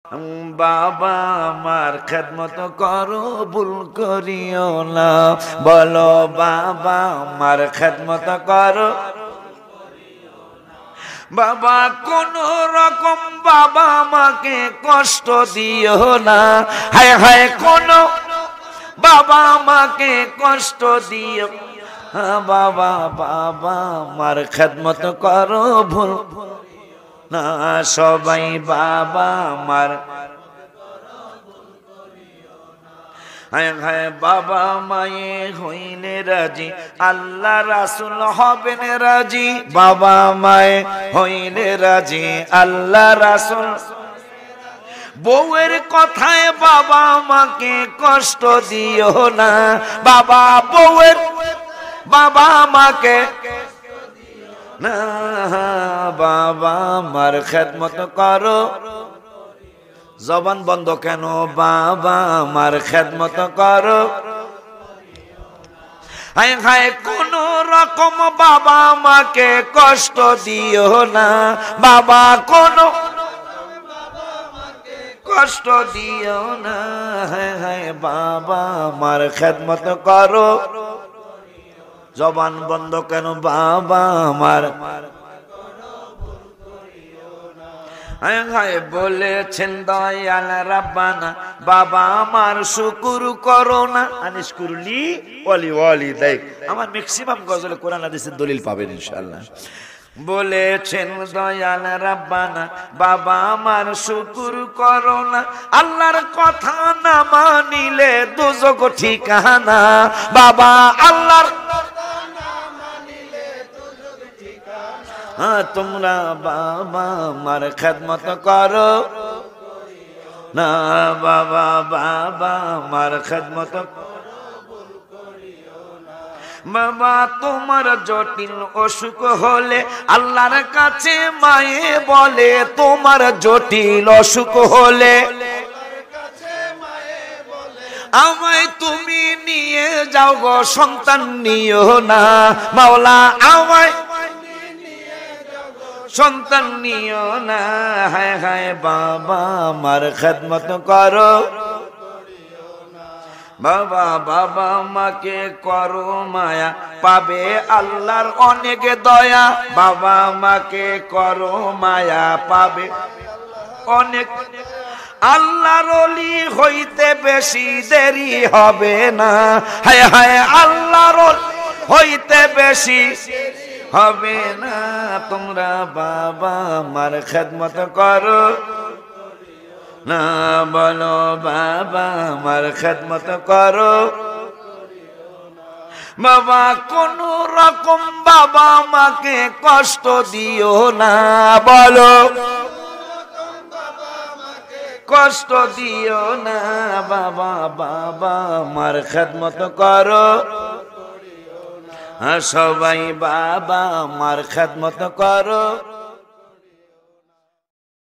বাবা আমার খেদমত করো ভুল করিও না, বলো বাবা আমার খেদমত করো। বাবা কোন রকম বাবা আমাকে কষ্ট দিও না, হায় হায় কোন বাবা আমাকে কষ্ট দিও বাবা। বাবা আমার খেদমত করো ভুল না, সবাই বাবা আমার হায় হায়। বাবা মায়ে হইলে রাজি, আল্লাহ রাসূল হবেন রাজি। বাবা মায়ে হইলে রাজি, আল্লাহ রাসূল। বউয়ের কথায় বাবা আমাকে কষ্ট দিও না, বাবা বউয়ের বাবা আমাকে না, বাবা আমার খেদমত করো। জবান বন্ধ কেন? বাবা আমার খেদমত করো। হায় হায় কোন রকম বাবা আমাকে কষ্ট দিও না, বাবা কোন কষ্ট দিও না, হায় হায় বাবা আমার খেদমত করো। জবান বন্ধ কেন? বাবা আমার হায় হায় বলেছেন দয়াল রাব্বানা, বাবা আমার শুকুর করো না। আনিস কুরলি ওয়ালি ওয়ালি দেখ, আমার ম্যাক্সিমাম গজলে কোরআন হাদিসের দলিল পাবেন ইনশাআল্লাহ। বলেছেন দয়াল রাব্বানা, বাবা আমার শুকুর করো না। আল্লাহর কথা না মানিলে দোজখ ঠিকানা, বাবা আল্লাহর তোমরা বাবা আমার খেদমত করো না, বাবা বাবা আমার খেদমত। বাবা তোমার জটিল অসুখ হলে আল্লাহর কাছে মায়ে বলে, তোমার জটিল অসুখ হলে আমায় তুমি নিয়ে যাও গো, সন্তান নিও না মাওলা, আমায় সন্তান নিও না। হায় হায় বাবা আমার খেদমত করো। বাবা বাবা মাকে করো মায়া, পাবে আল্লাহর অনেক দয়া। বাবা মাকে করো মায়া, পাবে অনেক। আল্লাহর ওলি হইতে বেশি দেরি হবে না, হায় হায় আল্লাহর হইতে বেশি হবে না। তোমরা বাবা আমার খেদমত করো না, বলো বাবা আমার খেদমত করো। বাবা কোন রকম বাবা আমাকে কষ্ট দিও না, বলো কষ্ট দিও না বাবা। বাবা আমার খেদমত করো, সবাই বাবা আমার খেদমত করো।